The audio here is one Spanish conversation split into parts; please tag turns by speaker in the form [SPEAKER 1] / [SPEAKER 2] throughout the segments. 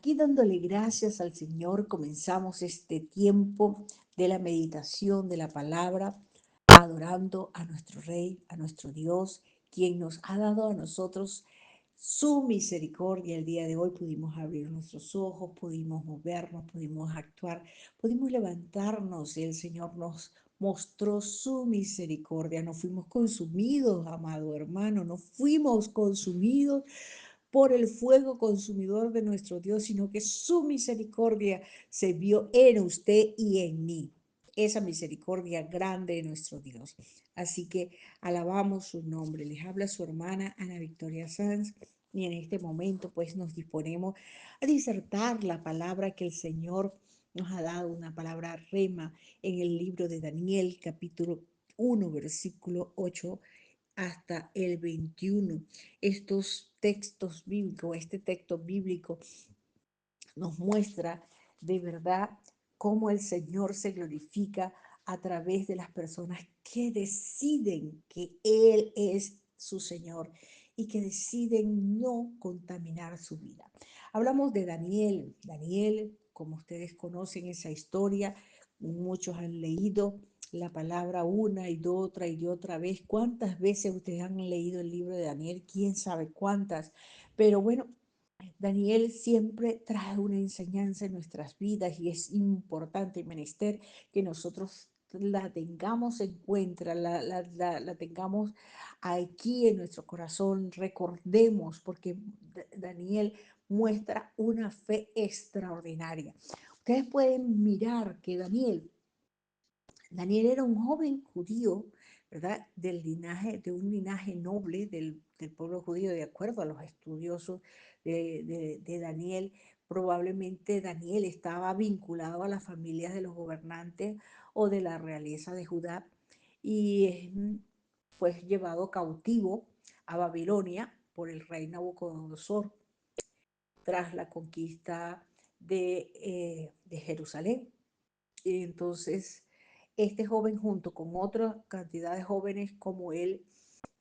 [SPEAKER 1] Aquí dándole gracias al Señor, comenzamos este tiempo de la meditación de la palabra, adorando a nuestro Rey, a nuestro Dios, quien nos ha dado a nosotros su misericordia. El día de hoy pudimos abrir nuestros ojos, pudimos movernos, pudimos actuar, pudimos levantarnos y el Señor nos mostró su misericordia. No fuimos consumidos, amado hermano, no fuimos consumidos por el fuego consumidor de nuestro Dios, sino que su misericordia se vio en usted y en mí. Esa misericordia grande de nuestro Dios. Así que alabamos su nombre. Les habla su hermana Ana Victoria Sanz. Y en este momento pues nos disponemos a disertar la palabra que el Señor nos ha dado, una palabra rema en el libro de Daniel, capítulo 1, versículo 8 hasta el 21. Estos textos bíblicos, este texto bíblico nos muestra de verdad cómo el Señor se glorifica a través de las personas que deciden que Él es su Señor y que deciden no contaminar su vida. Hablamos de Daniel. Daniel, como ustedes conocen esa historia, muchos han leído la palabra una y de otra vez. ¿Cuántas veces ustedes han leído el libro de Daniel? ¿Quién sabe cuántas? Pero bueno, Daniel siempre trae una enseñanza en nuestras vidas y es importante y menester que nosotros la tengamos en cuenta, la tengamos aquí en nuestro corazón, recordemos, porque Daniel muestra una fe extraordinaria. Ustedes pueden mirar que Daniel era un joven judío, ¿verdad? De un linaje noble del pueblo judío, de acuerdo a los estudiosos de Daniel. Probablemente Daniel estaba vinculado a las familias de los gobernantes o de la realeza de Judá y fue llevado cautivo a Babilonia por el rey Nabucodonosor tras la conquista de Jerusalén. Y entonces, este joven junto con otra cantidad de jóvenes como él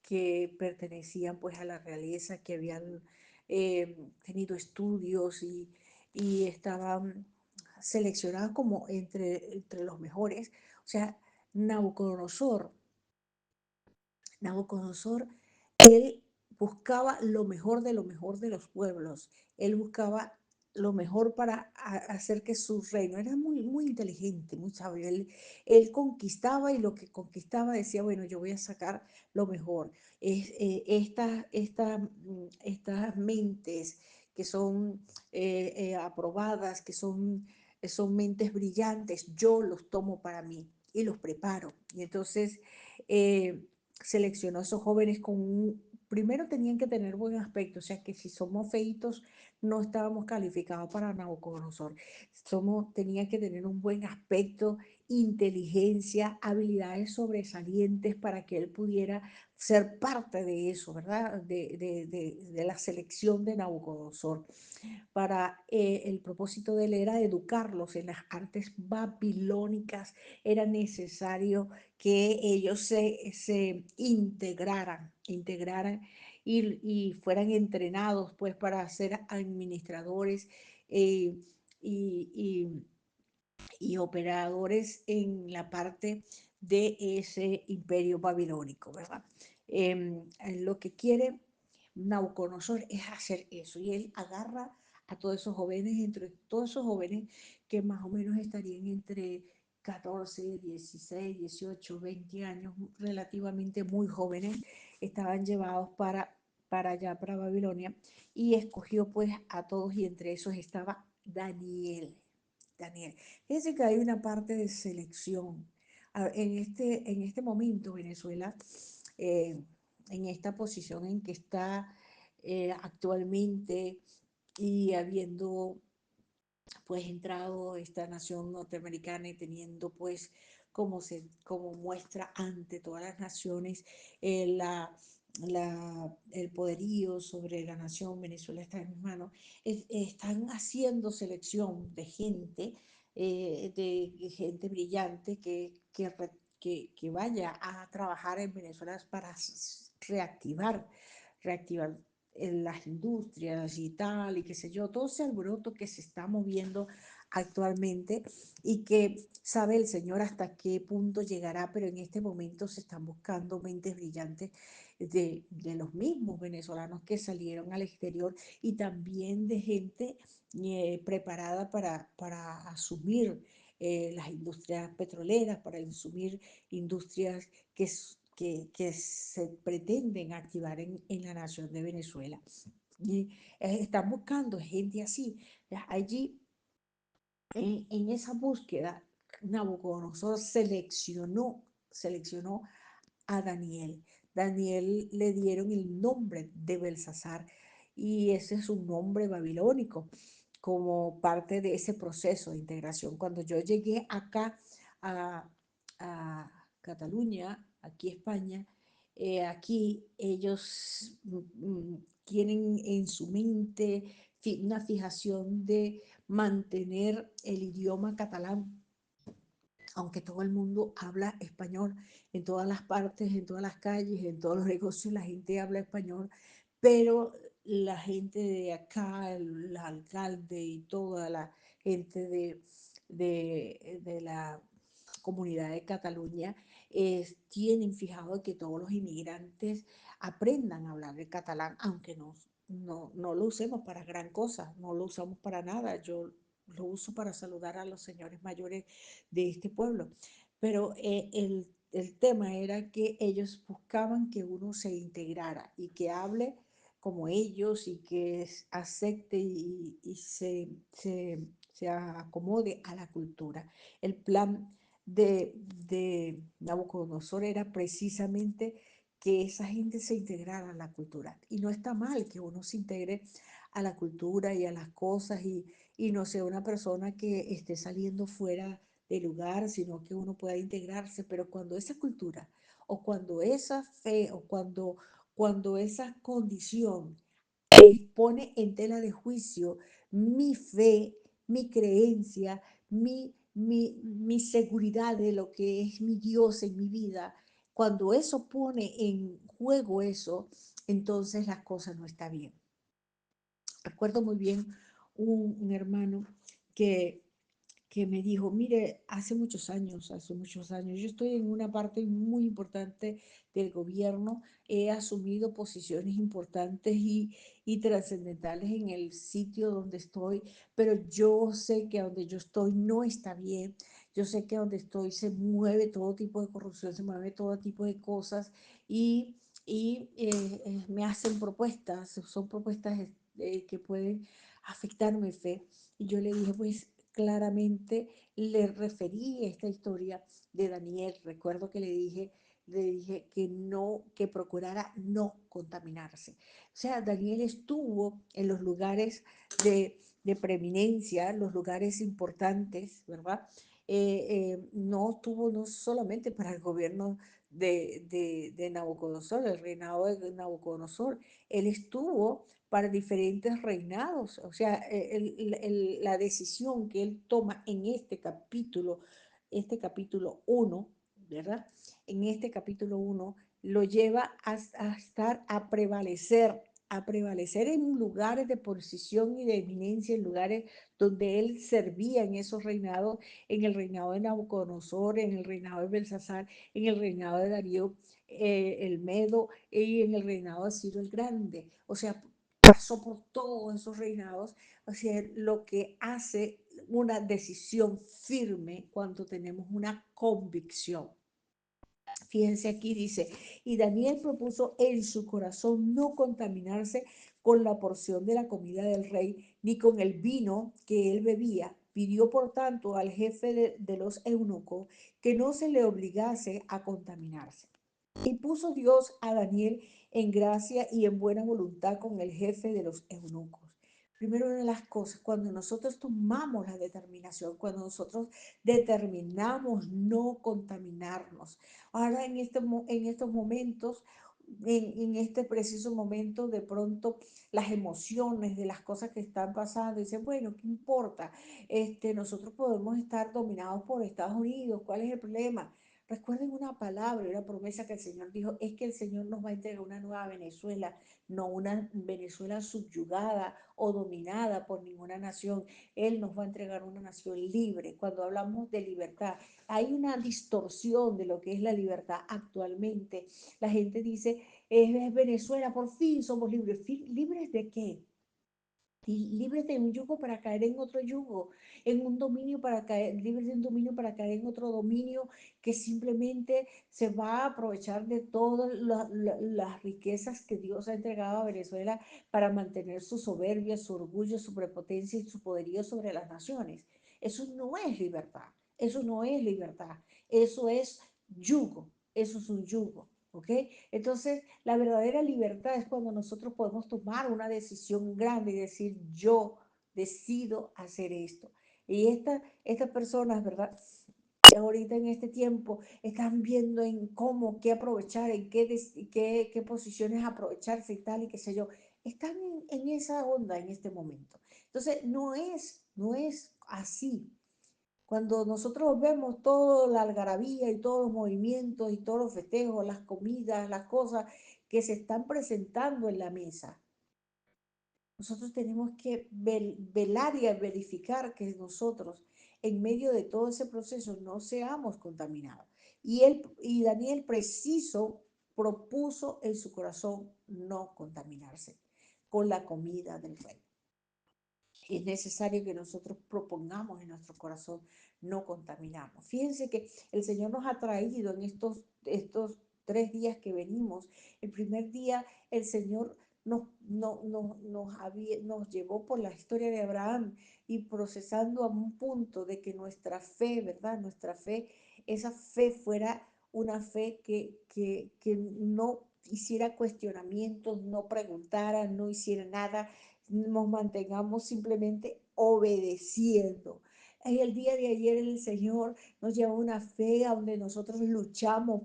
[SPEAKER 1] que pertenecían pues a la realeza, que habían tenido estudios y estaban seleccionados como entre los mejores. O sea, Nabucodonosor, Nabucodonosor, él buscaba lo mejor de lo mejor de los pueblos. Él buscaba lo mejor para hacer que su reino era muy inteligente, muy sabio. Él conquistaba y lo que conquistaba decía, bueno, yo voy a sacar lo mejor. Estas mentes que son aprobadas, son mentes brillantes, yo los tomo para mí y los preparo. Y entonces eh, seleccionó a esos jóvenes primero tenían que tener buen aspecto, o sea que si somos feitos no estábamos calificados para Nabucodonosor. Tenía que tener un buen aspecto, inteligencia, habilidades sobresalientes para que él pudiera ser parte de eso, ¿verdad? De la selección de Nabucodonosor. Para el propósito de él era educarlos en las artes babilónicas. Era necesario que ellos se integraran y fueran entrenados pues para ser administradores eh, y, y, y operadores en la parte de ese imperio babilónico, ¿verdad? Lo que quiere Nabucodonosor es hacer eso y él agarra a todos esos jóvenes, entre todos esos jóvenes que más o menos estarían entre 14, 16, 18, 20 años, relativamente muy jóvenes, estaban llevados para allá, para Babilonia, y escogió pues a todos y entre esos estaba Daniel. Daniel. Fíjense que hay una parte de selección. En este momento Venezuela, eh, en esta posición en que está actualmente y habiendo pues entrado esta nación norteamericana y teniendo pues como muestra ante todas las naciones eh, la, el poderío sobre la nación. Venezuela está en mis manos. Están haciendo selección de gente brillante que vaya a trabajar en Venezuela para reactivar en las industrias y tal, y qué sé yo, todo ese alboroto que se está moviendo actualmente y que sabe el Señor hasta qué punto llegará, pero en este momento se están buscando mentes brillantes de los mismos venezolanos que salieron al exterior y también de gente preparada para asumir las industrias petroleras, para asumir industrias que se pretenden activar en la nación de Venezuela. Y están buscando gente así. Allí, en esa búsqueda, Nabucodonosor seleccionó a Daniel. Daniel le dieron el nombre de Belsasar y ese es un nombre babilónico como parte de ese proceso de integración. Cuando yo llegué acá a, a Cataluña, aquí España, aquí ellos tienen en su mente una fijación de mantener el idioma catalán, aunque todo el mundo habla español en todas las partes, en todas las calles, en todos los negocios, la gente habla español, pero la gente de acá, el alcalde y toda la gente de la comunidad de Cataluña tienen fijado que todos los inmigrantes aprendan a hablar el catalán, aunque no lo usemos para gran cosa, no lo usamos para nada. Yo lo uso para saludar a los señores mayores de este pueblo. Pero el tema era que ellos buscaban que uno se integrara y que hable como ellos y que acepte y se acomode a la cultura. El plan de Nabucodonosor era precisamente que esa gente se integrara a la cultura. Y no está mal que uno se integre a la cultura y a las cosas y no sea una persona que esté saliendo fuera del lugar, sino que uno pueda integrarse. Pero cuando esa cultura o cuando esa fe o cuando esa condición pone en tela de juicio mi fe, mi creencia, mi seguridad de lo que es mi Dios en mi vida, cuando eso pone en juego eso, entonces las cosas no están bien. Recuerdo muy bien un hermano que me dijo, mire, hace muchos años, yo estoy en una parte muy importante del gobierno, he asumido posiciones importantes y trascendentales en el sitio donde estoy, pero yo sé que donde yo estoy no está bien, yo sé que donde estoy se mueve todo tipo de corrupción, se mueve todo tipo de cosas y, me hacen propuestas, son propuestas que pueden afectar mi fe. Y yo le dije, pues claramente le referí esta historia de Daniel. Recuerdo que le dije que no, que procurara no contaminarse. O sea, Daniel estuvo en los lugares de preeminencia, los lugares importantes, ¿verdad? No estuvo no solamente para el gobierno de Nabucodonosor, el reinado de Nabucodonosor, él estuvo para diferentes reinados. O sea, la decisión que él toma en este capítulo uno, ¿verdad? En este capítulo uno lo lleva a estar, a prevalecer en lugares de posición y de eminencia, en lugares donde él servía en esos reinados, en el reinado de Nabucodonosor, en el reinado de Belsasar, en el reinado de Darío el Medo y en el reinado de Ciro el Grande. O sea, pasó por todos esos reinados, o sea, lo que hace una decisión firme cuando tenemos una convicción. Fíjense aquí dice, y Daniel propuso en su corazón no contaminarse con la porción de la comida del rey, ni con el vino que él bebía. Pidió, por tanto, al jefe de los eunucos que no se le obligase a contaminarse. Y puso Dios a Daniel en gracia y en buena voluntad con el jefe de los eunucos. Primero de las cosas, cuando nosotros tomamos la determinación, cuando nosotros determinamos no contaminarnos. Ahora en estos momentos, en este preciso momento, de pronto las emociones de las cosas que están pasando, dicen, bueno, ¿qué importa? Nosotros podemos estar dominados por Estados Unidos, ¿cuál es el problema? Recuerden una palabra, una promesa que el Señor dijo, es que el Señor nos va a entregar una nueva Venezuela, no una Venezuela subyugada o dominada por ninguna nación. Él nos va a entregar una nación libre. Cuando hablamos de libertad, hay una distorsión de lo que es la libertad actualmente. La gente dice, es Venezuela, por fin somos libres. ¿Libres de qué? Libres de un yugo para caer en otro yugo, en un dominio para caer, libres de un dominio para caer en otro dominio que simplemente se va a aprovechar de todas las riquezas que Dios ha entregado a Venezuela para mantener su soberbia, su orgullo, su prepotencia y su poderío sobre las naciones. Eso no es libertad, eso no es libertad, eso es yugo, eso es un yugo. ¿Ok? Entonces, la verdadera libertad es cuando nosotros podemos tomar una decisión grande y decir, yo decido hacer esto. Y estas personas, ¿verdad? Ahorita en este tiempo están viendo en cómo, qué aprovechar, en qué posiciones aprovecharse y tal, y qué sé yo. Están en esa onda en este momento. Entonces, no es así. Cuando nosotros vemos toda la algarabía y todos los movimientos y todos los festejos, las comidas, las cosas que se están presentando en la mesa, nosotros tenemos que velar y verificar que nosotros, en medio de todo ese proceso, no seamos contaminados. Y Daniel preciso propuso en su corazón no contaminarse con la comida del rey. Es necesario que nosotros propongamos en nuestro corazón no contaminarnos. Fíjense que el Señor nos ha traído en estos 3 días que venimos. El primer día el Señor nos llevó por la historia de Abraham y procesando a un punto de que nuestra fe, ¿verdad? Nuestra fe, esa fe fuera una fe que no hiciera cuestionamientos, no preguntara, no hiciera nada, nos mantengamos simplemente obedeciendo. En el día de ayer el Señor nos lleva una fe a donde nosotros luchamos,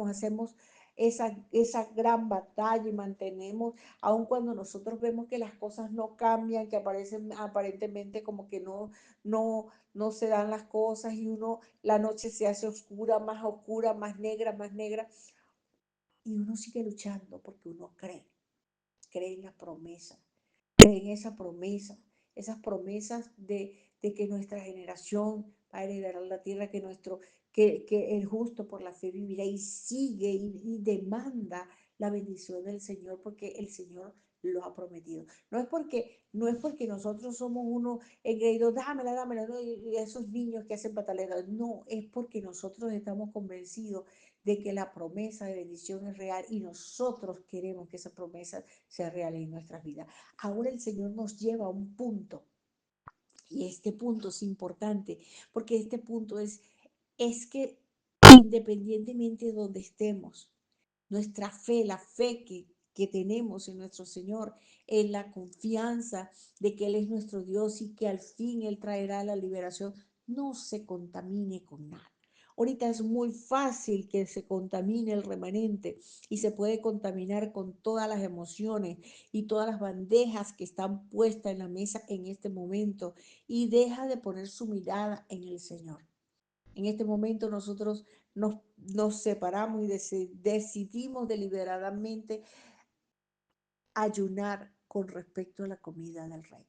[SPEAKER 1] hacemos esa gran batalla y mantenemos, aun cuando nosotros vemos que las cosas no cambian, que aparecen aparentemente como que no se dan las cosas y la noche se hace oscura, más negra, y uno sigue luchando porque uno cree en la promesa, en esa promesa, esas promesas de que nuestra generación va a heredar la tierra, que el justo por la fe vivirá y sigue y demanda la bendición del Señor porque el Señor lo ha prometido. No es porque nosotros somos unos engreídos, dámela, no, y esos niños que hacen pataletas, no, es porque nosotros estamos convencidos de que la promesa de bendición es real y nosotros queremos que esa promesa sea real en nuestras vidas. Ahora el Señor nos lleva a un punto y este punto es importante porque este punto es que independientemente de donde estemos, nuestra fe, la fe que tenemos en nuestro Señor, en la confianza de que Él es nuestro Dios y que al fin Él traerá la liberación, no se contamine con nada. Ahorita es muy fácil que se contamine el remanente y se puede contaminar con todas las emociones y todas las bandejas que están puestas en la mesa en este momento y deja de poner su mirada en el Señor. En este momento nosotros nos separamos y decidimos deliberadamente ayunar con respecto a la comida del rey.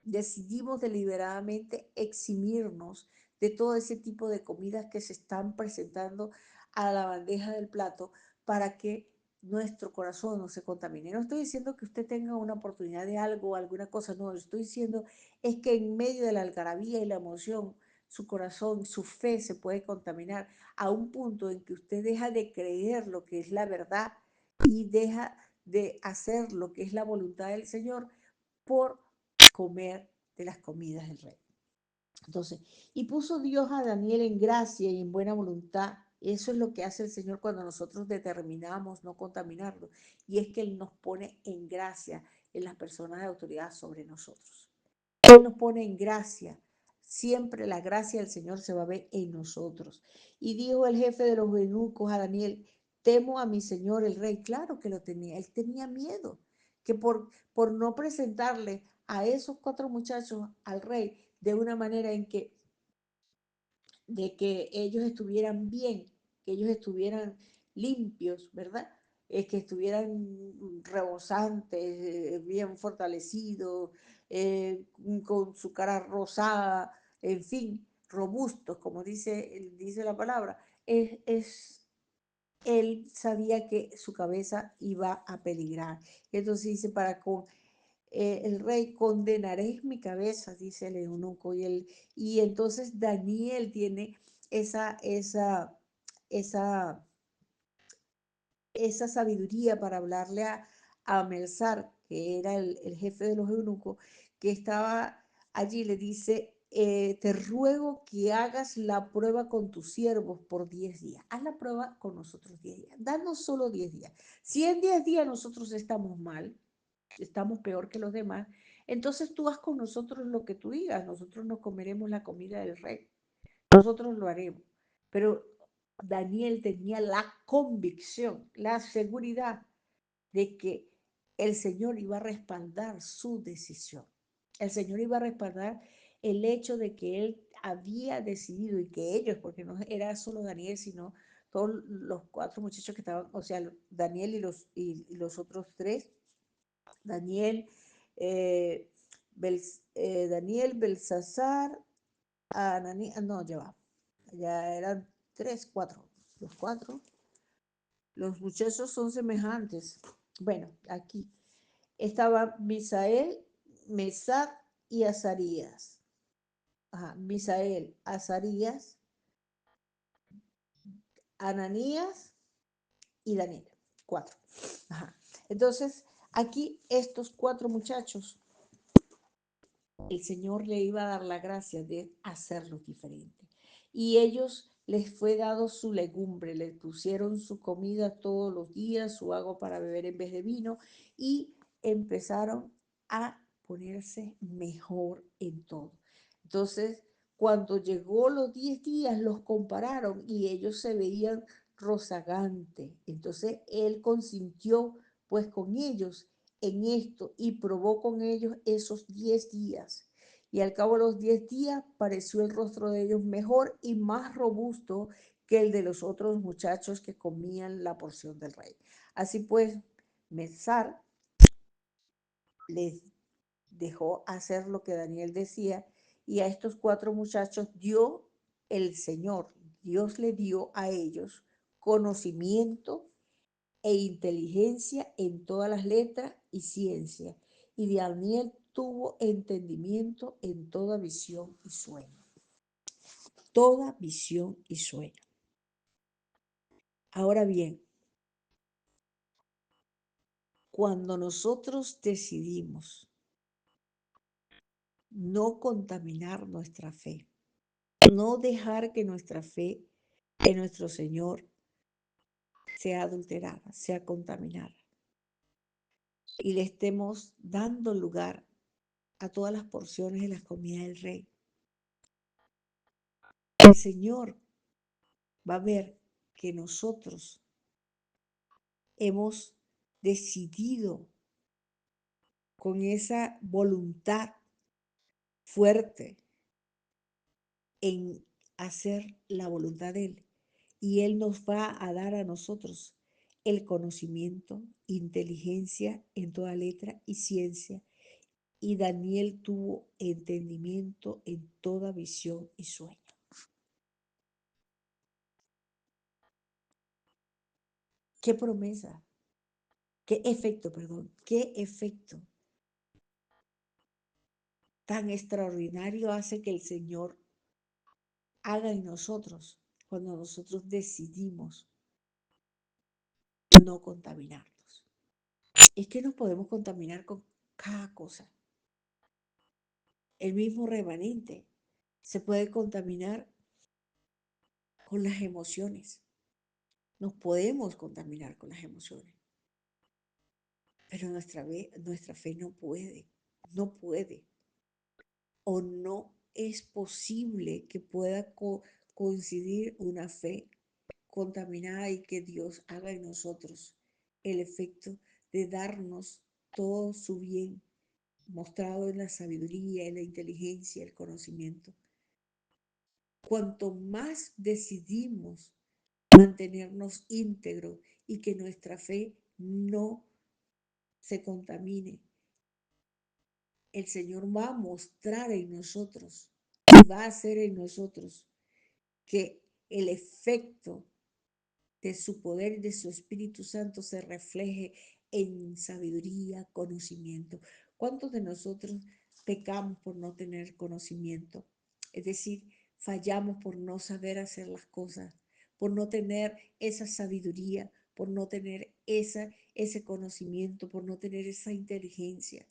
[SPEAKER 1] Decidimos deliberadamente eximirnos de todo ese tipo de comidas que se están presentando a la bandeja del plato para que nuestro corazón no se contamine. No estoy diciendo que usted tenga una oportunidad de algo o alguna cosa, no, lo que estoy diciendo es que en medio de la algarabía y la emoción, su corazón, su fe se puede contaminar a un punto en que usted deja de creer lo que es la verdad y deja de hacer lo que es la voluntad del Señor por comer de las comidas del rey. Entonces, y puso Dios a Daniel en gracia y en buena voluntad. Eso es lo que hace el Señor cuando nosotros determinamos no contaminarlo. Y es que Él nos pone en gracia en las personas de autoridad sobre nosotros. Él nos pone en gracia. Siempre la gracia del Señor se va a ver en nosotros. Y dijo el jefe de los eunucos a Daniel, temo a mi señor el rey. Claro que lo tenía. Él tenía miedo que por no presentarle a esos 4 muchachos al rey de una manera de que ellos estuvieran bien, que ellos estuvieran limpios, ¿verdad? Que estuvieran rebosantes, bien fortalecidos, con su cara rosada, en fin, robustos, como dice la palabra. Él sabía que su cabeza iba a peligrar. Entonces dice, el rey, condenaré mi cabeza, dice el eunuco. Y entonces Daniel tiene esa, esa, esa, esa sabiduría para hablarle a Melzar, que era el jefe de los eunucos, que estaba allí, le dice, te ruego que hagas la prueba con tus siervos por 10 días. Haz la prueba con nosotros 10 días. Danos solo 10 días. Si en 10 días nosotros estamos mal, estamos peor que los demás, entonces tú haz con nosotros lo que tú digas. Nosotros no comeremos la comida del rey. Nosotros lo haremos. Pero Daniel tenía la convicción, la seguridad de que el Señor iba a respaldar su decisión. El Señor iba a respaldar el hecho de que él había decidido y que ellos, porque no era solo Daniel, sino todos los cuatro muchachos que estaban, o sea, Daniel y los otros tres, Daniel, eh, Daniel, Belsasar, Ananías, no, ya eran tres, cuatro, los cuatro. Los muchachos son semejantes. Bueno, aquí estaba Misael, Mesac y Azarías. Ajá, Misael, Azarías, Ananías y Daniel. Cuatro. Ajá. Entonces, aquí estos cuatro muchachos, el Señor le iba a dar la gracia de hacerlos diferente. Y ellos les fue dado su legumbre, les pusieron su comida todos los días, su agua para beber en vez de vino, y empezaron a ponerse mejor en todo. Entonces, cuando llegó los 10 días, los compararon y ellos se veían rozagantes. Entonces, él consintió pues con ellos en esto y probó con ellos esos 10 días. Y al cabo de los 10 días pareció el rostro de ellos mejor y más robusto que el de los otros muchachos que comían la porción del rey. Así pues, Mesar les dejó hacer lo que Daniel decía y a estos cuatro muchachos dio el Señor, Dios le dio a ellos conocimiento e inteligencia en todas las letras y ciencia. Y Daniel tuvo entendimiento en toda visión y sueño. Toda visión y sueño. Ahora bien, cuando nosotros decidimos no contaminar nuestra fe, no dejar que nuestra fe en nuestro Señor sea adulterada, sea contaminada, y le estemos dando lugar a todas las porciones de la comida del rey, el Señor va a ver que nosotros hemos decidido con esa voluntad fuerte en hacer la voluntad de Él. Y Él nos va a dar a nosotros el conocimiento, inteligencia en toda letra y ciencia. Y Daniel tuvo entendimiento en toda visión y sueño. ¿Qué promesa? ¿Qué efecto, perdón? ¿Qué efecto tan extraordinario hace que el Señor haga en nosotros cuando nosotros decidimos no contaminarnos? Es que nos podemos contaminar con cada cosa. El mismo remanente se puede contaminar con las emociones. Nos podemos contaminar con las emociones. Pero nuestra fe no puede o no es posible que pueda coincidir una fe contaminada y que Dios haga en nosotros el efecto de darnos todo su bien mostrado en la sabiduría, en la inteligencia, el conocimiento. Cuanto más decidimos mantenernos íntegros y que nuestra fe no se contamine. El Señor va a mostrar en nosotros y va a hacer en nosotros que el efecto de su poder y de su Espíritu Santo se refleje en sabiduría, conocimiento. ¿Cuántos de nosotros pecamos por no tener conocimiento? Es decir, fallamos por no saber hacer las cosas, por no tener esa sabiduría, por no tener ese conocimiento, por no tener esa inteligencia.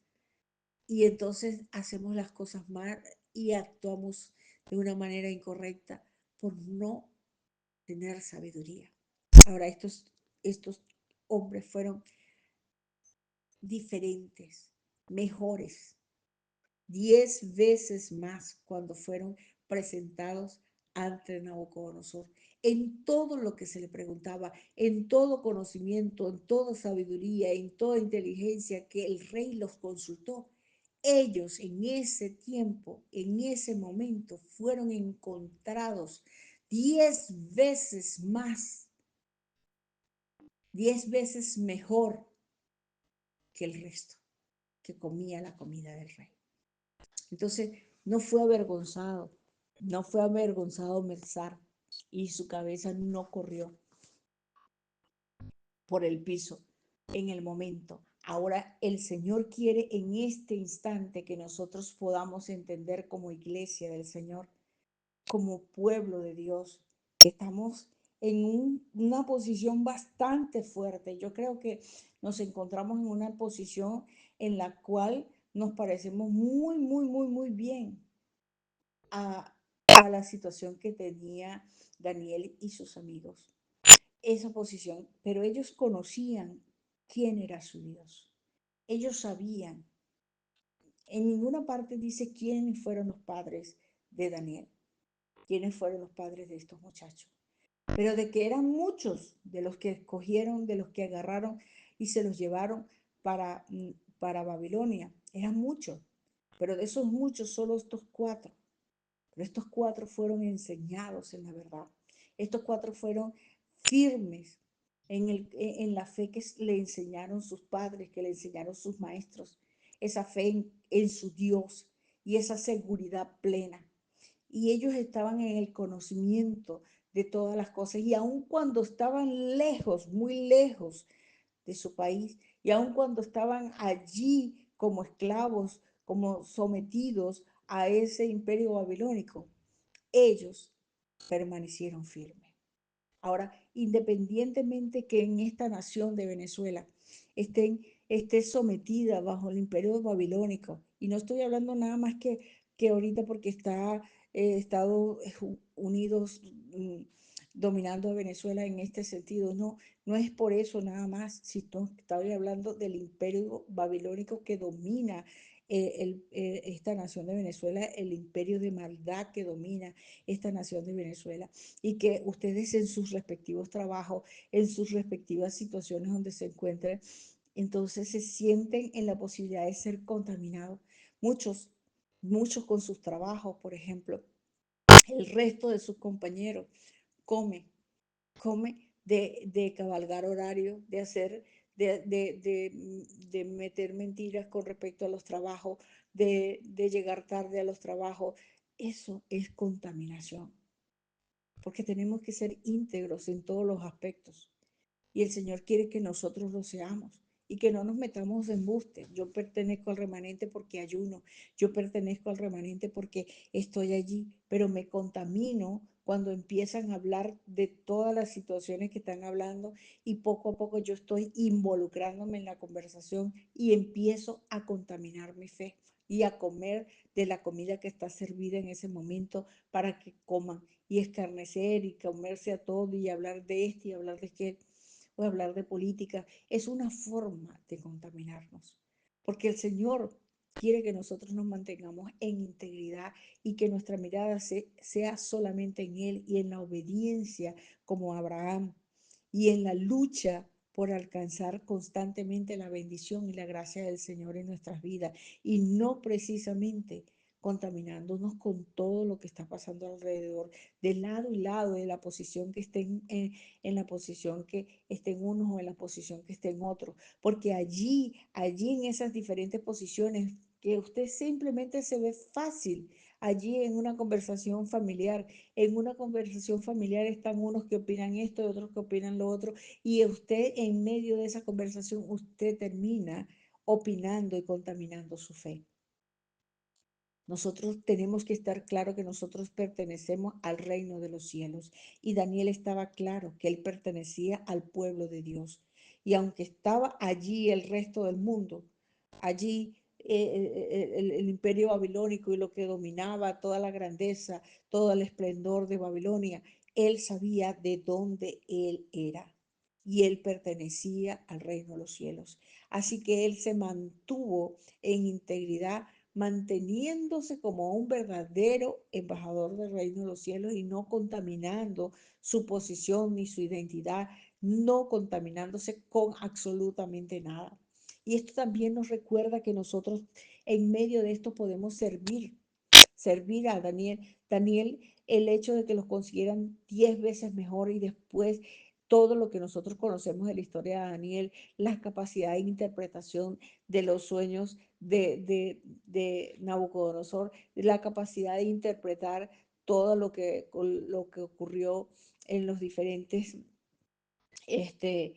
[SPEAKER 1] Y entonces hacemos las cosas mal y actuamos de una manera incorrecta por no tener sabiduría. Ahora, estos hombres fueron diferentes, mejores, 10 veces más cuando fueron presentados ante Nabucodonosor. En todo lo que se le preguntaba, en todo conocimiento, en toda sabiduría, en toda inteligencia que el rey los consultó, ellos en ese tiempo, en ese momento, fueron encontrados 10 veces más, 10 veces mejor que el resto, que comía la comida del rey. Entonces, no fue avergonzado, no fue avergonzado Melzar y su cabeza no corrió por el piso en el momento. Ahora el Señor quiere en este instante que nosotros podamos entender como iglesia del Señor, como pueblo de Dios, que estamos en una posición bastante fuerte. Yo creo que nos encontramos en una posición en la cual nos parecemos muy, muy, muy, muy bien a, a la situación que tenía Daniel y sus amigos. Esa posición, pero ellos conocían quién era su Dios. Ellos sabían. En ninguna parte dice quiénes fueron los padres de Daniel, quiénes fueron los padres de estos muchachos, pero de que eran muchos de los que escogieron, de los que agarraron y se los llevaron para Babilonia. Eran muchos, pero de esos muchos solo estos cuatro. Pero estos cuatro fueron enseñados en la verdad. Estos cuatro fueron firmes en la fe que le enseñaron sus padres, que le enseñaron sus maestros. Esa fe en su Dios y esa seguridad plena. Y ellos estaban en el conocimiento de todas las cosas. Y aun cuando estaban lejos, muy lejos de su país, y aun cuando estaban allí como esclavos, como sometidos a ese imperio babilónico, ellos permanecieron firmes. Ahora, independientemente que en esta nación de Venezuela esté sometida bajo el imperio babilónico, y no estoy hablando nada más que ahorita porque está Estados Unidos dominando a Venezuela en este sentido, no, no es por eso nada más, si estoy hablando del imperio babilónico que domina esta nación de Venezuela, el imperio de maldad que domina esta nación de Venezuela, y que ustedes en sus respectivos trabajos, en sus respectivas situaciones donde se encuentren, entonces se sienten en la posibilidad de ser contaminados. Muchos, muchos con sus trabajos, por ejemplo, el resto de sus compañeros come de cabalgar horario, de hacer, de meter mentiras con respecto a los trabajos, de llegar tarde a los trabajos. Eso es contaminación, porque tenemos que ser íntegros en todos los aspectos. Y el Señor quiere que nosotros lo seamos y que no nos metamos en embuste. Yo pertenezco al remanente porque ayuno, yo pertenezco al remanente porque estoy allí, pero me contamino cuando empiezan a hablar de todas las situaciones que están hablando, y poco a poco yo estoy involucrándome en la conversación y empiezo a contaminar mi fe y a comer de la comida que está servida en ese momento para que coman, y escarnecer y comerse a todo y hablar de este y hablar de aquel o hablar de política. Es una forma de contaminarnos, porque el Señor quiere que nosotros nos mantengamos en integridad y que nuestra mirada sea solamente en Él y en la obediencia como Abraham, y en la lucha por alcanzar constantemente la bendición y la gracia del Señor en nuestras vidas, y no precisamente contaminándonos con todo lo que está pasando alrededor, de lado y lado, de la posición que estén en la posición que estén unos o en la posición que estén otros, porque allí en esas diferentes posiciones que usted simplemente se ve fácil, allí en una conversación familiar están unos que opinan esto y otros que opinan lo otro, y usted en medio de esa conversación, usted termina opinando y contaminando su fe. Nosotros tenemos que estar claro que nosotros pertenecemos al reino de los cielos. Y Daniel estaba claro que él pertenecía al pueblo de Dios. Y aunque estaba allí el resto del mundo, allí el imperio babilónico y lo que dominaba toda la grandeza, todo el esplendor de Babilonia, él sabía de dónde él era. Y él pertenecía al reino de los cielos. Así que él se mantuvo en integridad, manteniéndose como un verdadero embajador del reino de los cielos y no contaminando su posición ni su identidad, no contaminándose con absolutamente nada. Y esto también nos recuerda que nosotros en medio de esto podemos servir a Daniel. Daniel, el hecho de que los consiguieran 10 veces mejor y después todo lo que nosotros conocemos de la historia de Daniel, la capacidad de interpretación de los sueños de Nabucodonosor, la capacidad de interpretar todo lo que ocurrió en los diferentes este,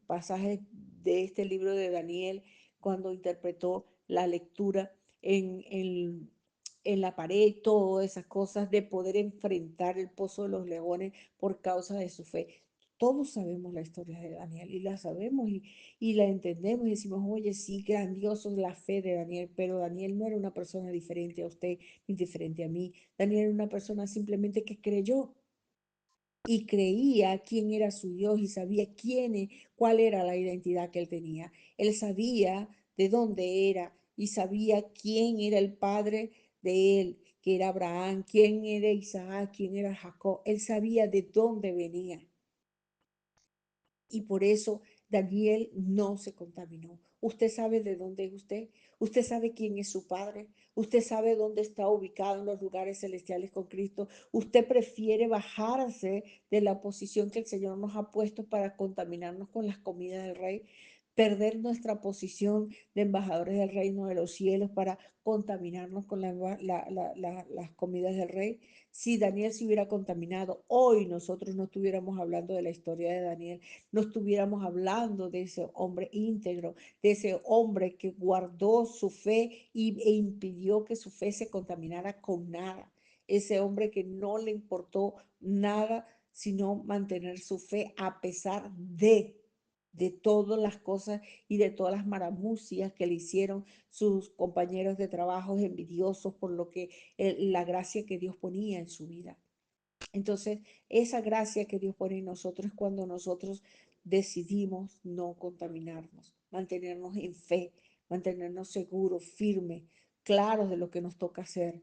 [SPEAKER 1] pasajes de este libro de Daniel, cuando interpretó la lectura en la pared, todas esas cosas, de poder enfrentar el pozo de los leones por causa de su fe. Todos sabemos la historia de Daniel y la sabemos y la entendemos y decimos, oye, sí, grandioso es la fe de Daniel, pero Daniel no era una persona diferente a usted ni diferente a mí. Daniel era una persona simplemente que creyó y creía quién era su Dios y sabía cuál era la identidad que él tenía. Él sabía de dónde era y sabía quién era el padre de él, que era Abraham, quién era Isaac, quién era Jacob. Él sabía de dónde venía. Y por eso Daniel no se contaminó. Usted sabe de dónde es usted. Usted sabe quién es su padre. Usted sabe dónde está ubicado en los lugares celestiales con Cristo. Usted prefiere bajarse de la posición que el Señor nos ha puesto para contaminarnos con las comidas del rey, perder nuestra posición de embajadores del reino de los cielos para contaminarnos con las comidas del rey. Si Daniel se hubiera contaminado, hoy nosotros no estuviéramos hablando de la historia de Daniel, no estuviéramos hablando de ese hombre íntegro, de ese hombre que guardó su fe e impidió que su fe se contaminara con nada. Ese hombre que no le importó nada sino mantener su fe a pesar de todas las cosas y de todas las maramucias que le hicieron sus compañeros de trabajo envidiosos por lo que la gracia que Dios ponía en su vida. Entonces, esa gracia que Dios pone en nosotros es cuando nosotros decidimos no contaminarnos, mantenernos en fe, mantenernos seguros, firmes, claros de lo que nos toca hacer.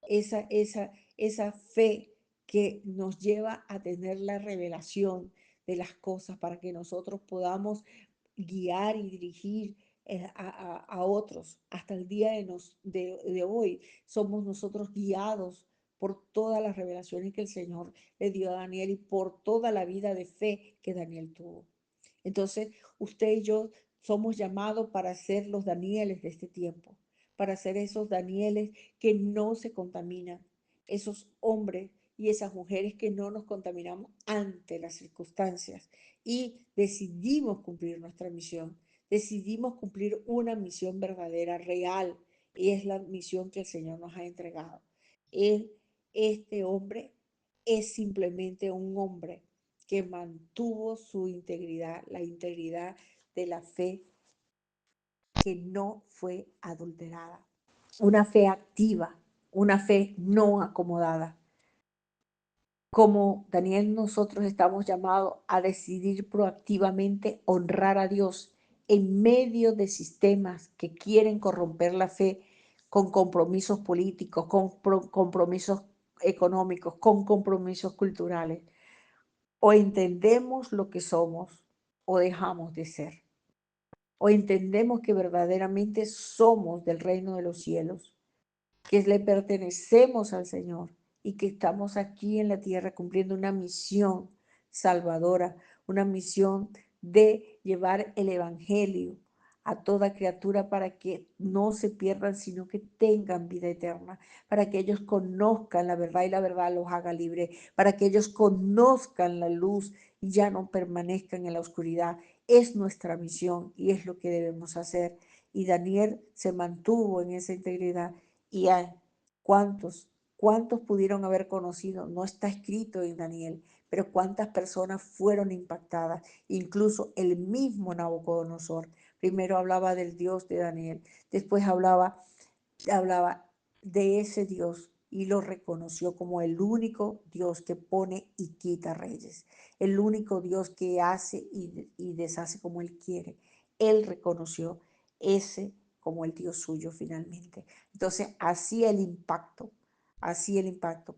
[SPEAKER 1] Esa fe que nos lleva a tener la revelación de las cosas para que nosotros podamos guiar y dirigir a otros. Hasta el día de hoy somos nosotros guiados por todas las revelaciones que el Señor le dio a Daniel y por toda la vida de fe que Daniel tuvo. Entonces, usted y yo somos llamados para ser los Danieles de este tiempo, para ser esos Danieles que no se contaminan, esos hombres y esas mujeres que no nos contaminamos ante las circunstancias y decidimos cumplir nuestra misión, decidimos cumplir una misión verdadera, real, y es la misión que el Señor nos ha entregado. Él, este hombre, es simplemente un hombre que mantuvo su integridad, la integridad de la fe que no fue adulterada, una fe activa, una fe no acomodada. Como Daniel, nosotros estamos llamados a decidir proactivamente honrar a Dios en medio de sistemas que quieren corromper la fe con compromisos políticos, con compromisos económicos, con compromisos culturales. O entendemos lo que somos o dejamos de ser. O entendemos que verdaderamente somos del reino de los cielos que le pertenecemos al Señor y que estamos aquí en la tierra cumpliendo una misión salvadora, una misión de llevar el Evangelio a toda criatura para que no se pierdan, sino que tengan vida eterna, para que ellos conozcan la verdad y la verdad los haga libre, para que ellos conozcan la luz y ya no permanezcan en la oscuridad. Es nuestra misión y es lo que debemos hacer. Y Daniel se mantuvo en esa integridad. Y hay cuántos pudieron haber conocido, no está escrito en Daniel, pero cuántas personas fueron impactadas, incluso el mismo Nabucodonosor. Primero hablaba del Dios de Daniel, después hablaba de ese Dios y lo reconoció como el único Dios que pone y quita reyes, el único Dios que hace y deshace como Él quiere. Él reconoció ese como el Dios suyo finalmente. Entonces, así el impacto.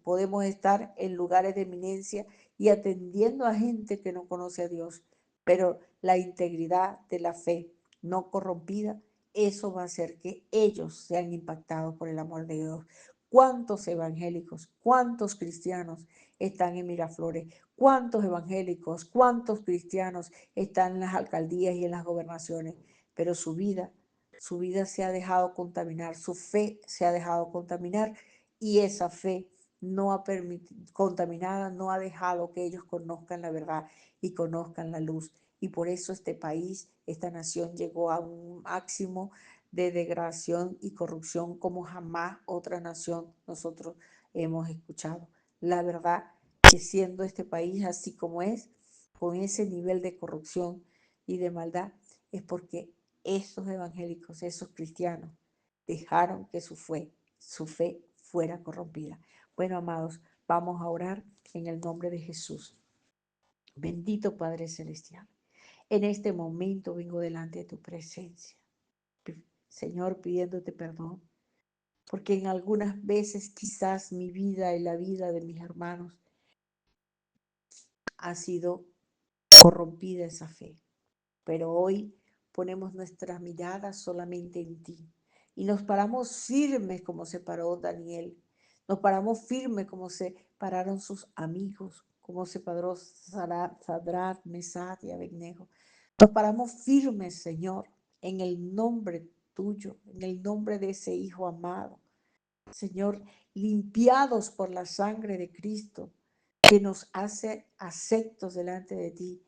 [SPEAKER 1] Podemos estar en lugares de eminencia y atendiendo a gente que no conoce a Dios, pero la integridad de la fe no corrompida, eso va a hacer que ellos sean impactados por el amor de Dios. ¿Cuántos evangélicos, cuántos cristianos están en Miraflores? ¿Cuántos evangélicos, cuántos cristianos están en las alcaldías y en las gobernaciones? Pero su vida se ha dejado contaminar, su fe se ha dejado contaminar y esa fe no ha contaminada, no ha dejado que ellos conozcan la verdad y conozcan la luz. Y por eso este país, esta nación llegó a un máximo de degradación y corrupción como jamás otra nación nosotros hemos escuchado. La verdad que siendo este país así como es, con ese nivel de corrupción y de maldad, es porque esos evangélicos, esos cristianos, dejaron que su fe fuera corrompida. Bueno, amados, vamos a orar en el nombre de Jesús. Bendito Padre Celestial. En este momento vengo delante de tu presencia, Señor, pidiéndote perdón, porque en algunas veces quizás mi vida y la vida de mis hermanos ha sido corrompida esa fe. Pero hoy ponemos nuestras miradas solamente en ti y nos paramos firmes como se paró Daniel, nos paramos firmes como se pararon sus amigos, como se paró Sadrat, Mesad y Abednego. Nos paramos firmes, Señor, en el nombre tuyo, en el nombre de ese Hijo amado. Señor, limpiados por la sangre de Cristo, que nos hace aceptos delante de ti.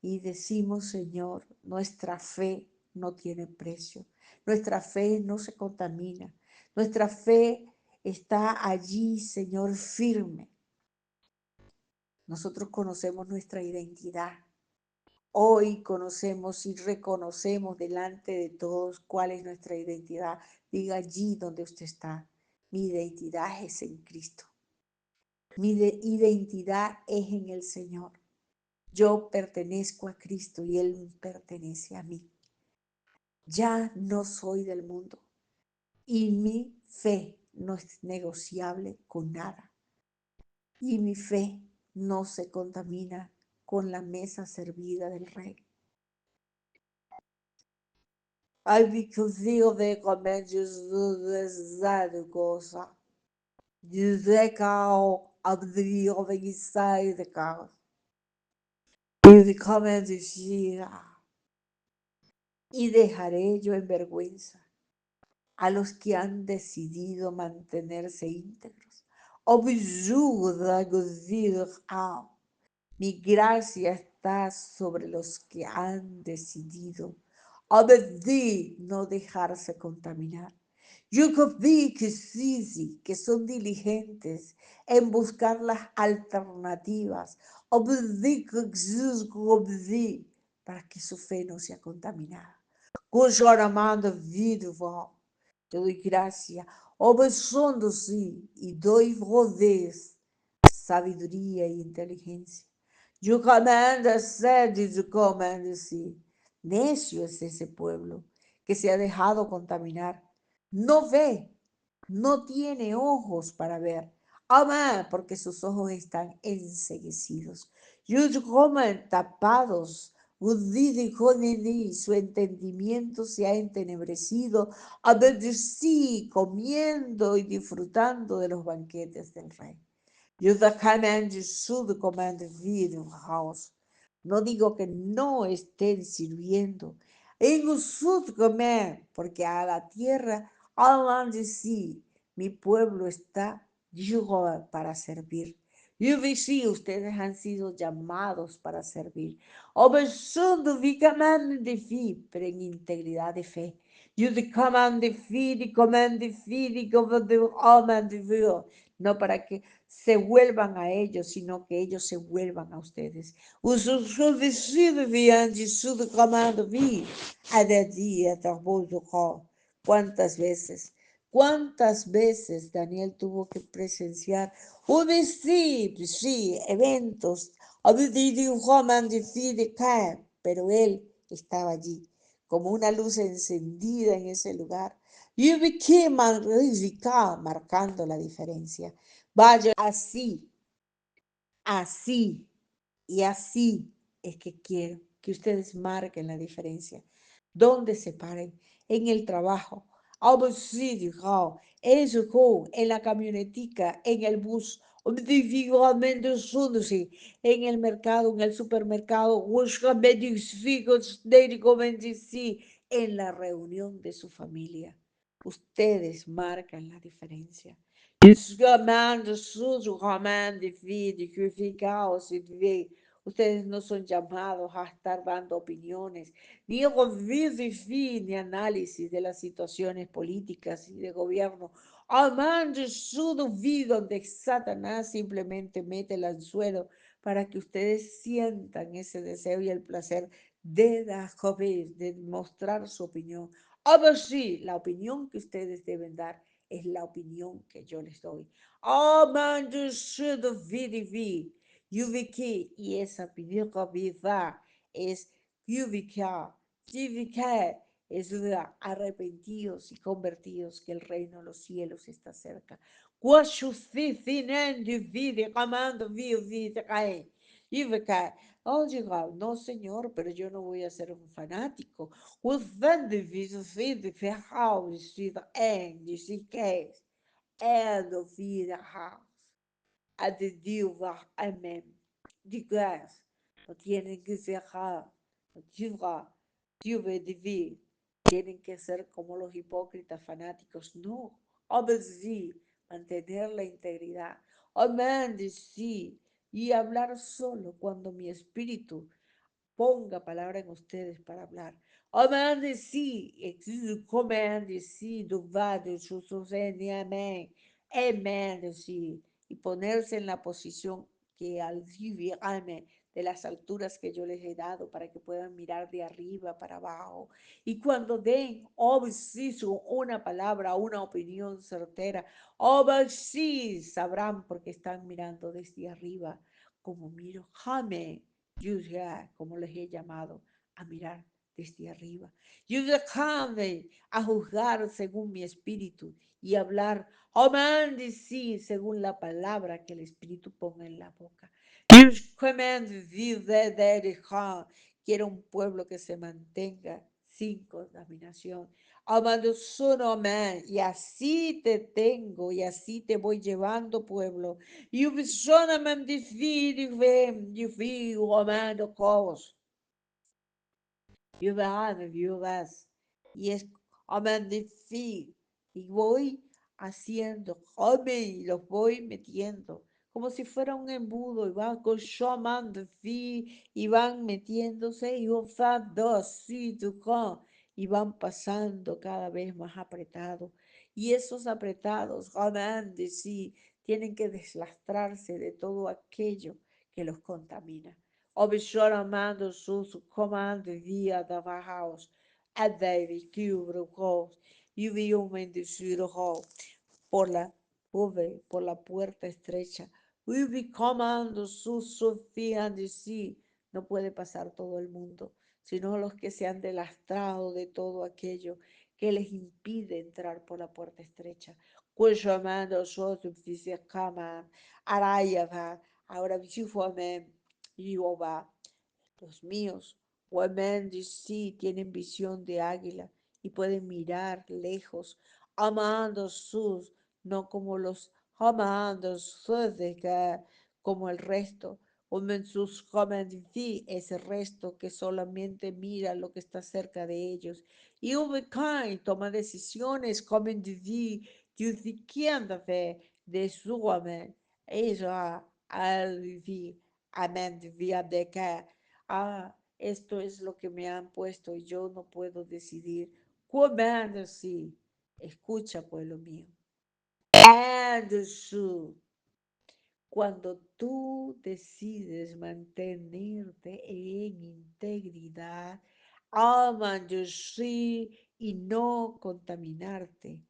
[SPEAKER 1] Y decimos, Señor, nuestra fe no tiene precio, nuestra fe no se contamina, nuestra fe está allí, Señor, firme. Nosotros conocemos nuestra identidad. Hoy conocemos y reconocemos delante de todos cuál es nuestra identidad. Diga allí donde usted está. Mi identidad es en Cristo. Mi identidad es en el Señor. Yo pertenezco a Cristo y Él pertenece a mí. Ya no soy del mundo y mi fe no es negociable con nada. Y mi fe no se contamina con la mesa servida del rey. Al vicuzio de comer Jesus de cosa. Dice cao abdio vengisai de caos. Y de comer y dejaré yo en vergüenza a los que han decidido mantenerse íntegros. Mi gracia está sobre los que han decidido no dejarse contaminar. Que son diligentes en buscar las alternativas para que su fe no sea contaminada. Te doy gracia, obedeciéndose y doy voz, sabiduría y inteligencia. Yo comando sede, yo comando sí. Necio es ese pueblo que se ha dejado contaminar. No ve, no tiene ojos para ver. Amén, porque sus ojos están enceguecidos. Ellos comen tapados Su entendimiento se ha entenebrecido, a ver sí, comiendo y disfrutando de los banquetes del rey. You the command you should command feed in house. No digo que no estén sirviendo. En should command, porque a la tierra, all land sí, mi pueblo está yo para servir. You will see, ustedes han sido llamados para servir. Obedeciendo vi command de fe, pero en integridad de fe. You the command de fe, the command de fe, the command de will. No para que se vuelvan a ellos, sino que ellos se vuelvan a ustedes. Usuficiente viande su comando vi a de día cuántas veces Daniel tuvo que presenciar sí, eventos, pero él estaba allí como una luz encendida en ese lugar. You became marcando la diferencia. Vaya, así y así es que quiero que ustedes marquen la diferencia. ¿Dónde se paren? En el trabajo, en la camionetica, en el bus, en el mercado, en el supermercado, en la reunión de su familia. Ustedes marcan la diferencia. Ustedes no son llamados a estar dando opiniones, ni ni análisis de las situaciones políticas y de gobierno. Amando su vida donde Satanás simplemente mete el anzuelo para que ustedes sientan ese deseo y el placer de mostrar su opinión. Ahora sí, la opinión que ustedes deben dar es la opinión que yo les doy. Amando su vida. UVK y esa opinión viva es UVK. UVK es la arrepentidos y convertidos que el reino de los cielos está cerca. UVK. Oh, digo, no, Señor, pero yo no voy a ser un fanático. And of the house a de Dios, amén. Digas, no tienen que cerrar, no Dios vivir, tienen que ser como los hipócritas fanáticos, no, obedecer, mantener la integridad, amén, sí, y hablar solo cuando mi espíritu ponga palabra en ustedes para hablar. Amén, sí, command, sí, duvado, amén, amén, sí, y ponerse en la posición que al amén, de las alturas que yo les he dado para que puedan mirar de arriba para abajo. Y cuando den, oh, sí, una palabra, una opinión certera, oh, sí, sabrán porque están mirando desde arriba, como miro, amén. Juzgar, como les he llamado, a mirar desde arriba. Juzgarme, a juzgar según mi espíritu y hablar, amén, sí, según la palabra que el espíritu ponga en la boca. Quiero un pueblo que se mantenga sin contaminación. Amando solo amén. Y así te tengo y así te voy llevando, pueblo. You son amén vem, you feel amando cos. You van, you vas. Y es amén y voy haciendo, amén, y los voy metiendo. Como si fuera un embudo, y van con shaman de fi, y van metiéndose, y van dos, sí, y van pasando cada vez más apretados. Y esos apretados, amén, de sí, tienen que deslastrarse de todo aquello que los contamina. Obishon amando sus comando via da house, a David cubro house, y vi un bendecido por la por la puerta estrecha. Ubi comando sus Sofía de sí, no puede pasar todo el mundo, sino los que se han delastrado de todo aquello que les impide entrar por la puerta estrecha. Cuyo amando sos cama, araya va, ahora Jehová, los míos Women, sí, tienen visión de águila y pueden mirar lejos, amando sus, no como los amando sus de que como el resto. Women sus comen ese resto que solamente mira lo que está cerca de ellos. Y Humankind toma decisiones, comen de su woman. Ella al vivir, amen de que esto es lo que me han puesto y yo no puedo decidir. Comando sí. Escucha, pueblo mío. And cuando tú decides mantenerte en integridad, amando sí y no contaminarte,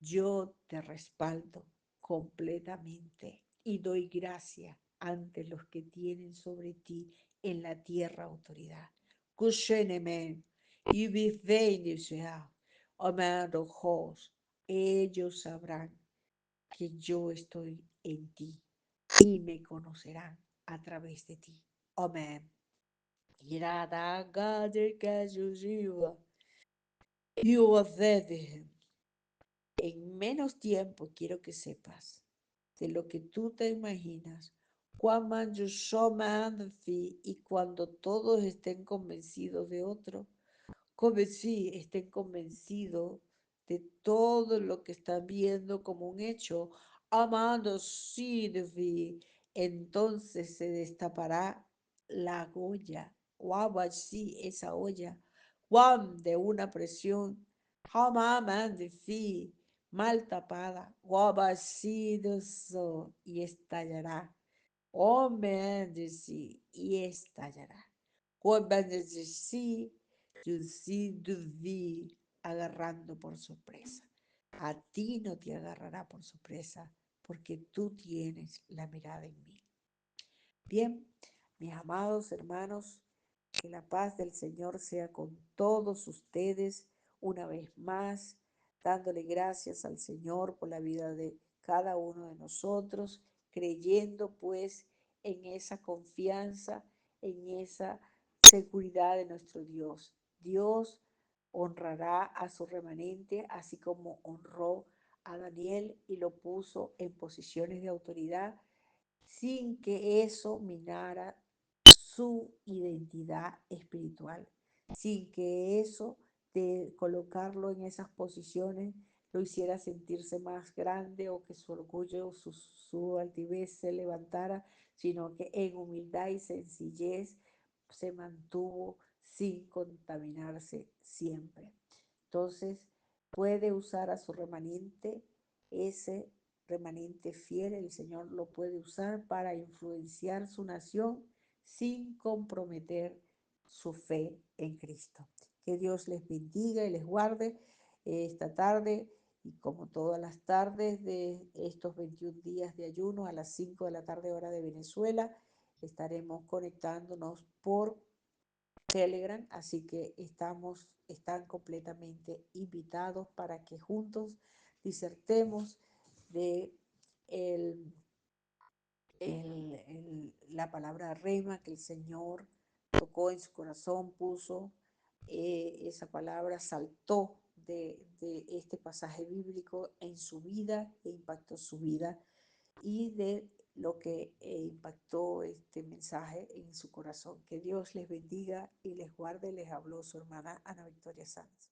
[SPEAKER 1] yo te respaldo completamente y doy gracia ante los que tienen sobre ti en la tierra autoridad. Kushenemen, y sea, amado Jos, ellos sabrán que yo estoy en ti y me conocerán a través de ti. Amén. Irada gade kazuziwa, yuadede. En menos tiempo quiero que sepas de lo que tú te imaginas, cuando yo y cuando todos estén convencidos de otro, como si estén convencidos de todo lo que están viendo como un hecho, amando Sirvi, entonces se destapará la olla, sí, esa olla, guam, de una presión, hamaman de fi, mal tapada, sí, y estallará. Hombre, sí, y estallará. Sí, vi agarrando por sorpresa. A ti no te agarrará por sorpresa porque tú tienes la mirada en mí. Bien, mis amados hermanos, que la paz del Señor sea con todos ustedes una vez más, dándole gracias al Señor por la vida de cada uno de nosotros, creyendo pues en esa confianza, en esa seguridad de nuestro Dios. Dios honrará a su remanente, así como honró a Daniel y lo puso en posiciones de autoridad sin que eso minara su identidad espiritual, sin que eso de colocarlo en esas posiciones lo hiciera sentirse más grande o que su orgullo, su altivez se levantara, sino que en humildad y sencillez se mantuvo sin contaminarse siempre. Entonces, puede usar a su remanente, ese remanente fiel, el Señor lo puede usar para influenciar su nación sin comprometer su fe en Cristo. Que Dios les bendiga y les guarde esta tarde y como todas las tardes de estos 21 días de ayuno a las 5 de la tarde hora de Venezuela, estaremos conectándonos por Telegram, así que están completamente invitados para que juntos disertemos de el, la palabra rema que el Señor tocó en su corazón, puso esa palabra, saltó de este pasaje bíblico en su vida e impactó su vida y de lo que impactó este mensaje en su corazón. Que Dios les bendiga y les guarde. Les habló su hermana Ana Victoria Sanz.